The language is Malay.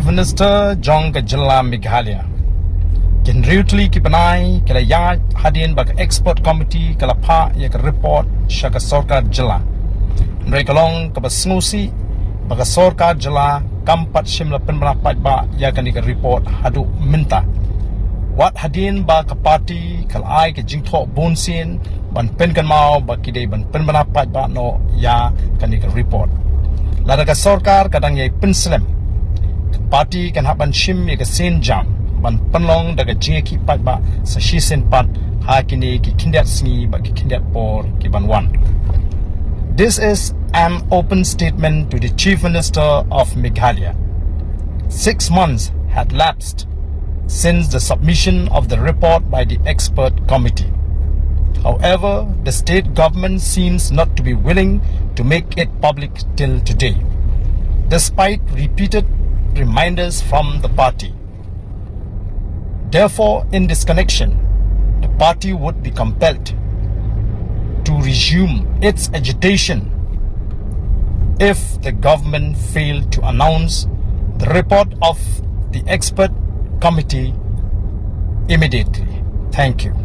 Minister Jong Jilla Meghalaya. Can really keep an eye, kala ya hadin bag expert committee kala pa ya report shaka sorkar Jilla. Mereka long kabasnusi bag sorkar Jilla kampat shimla penbana paitbah ya kan report hadu minta. Wat hadin ba ka party kal ai ke jingtho bonsin ban pen kan mau ba kidei ban pen bana paitbah no ya kan report. Lada ka sorkar kadang ye pynslem. Party kan haban shim ye ka sen jam ban penlong daga jing ki paitbah sa shi sen pat ha kini ki kindat sngi ba ki kindat por ki ban wan. This is an open statement to the Chief Minister of Meghalaya. 6 months had lapsed since the submission of the report by the expert committee. However, the state government seems not to be willing to make it public till today, despite repeated reminders from the party. Therefore, in this connection, the party would be compelled to resume its agitation if the government failed to announce the report of the expert committee immediately. Thank you.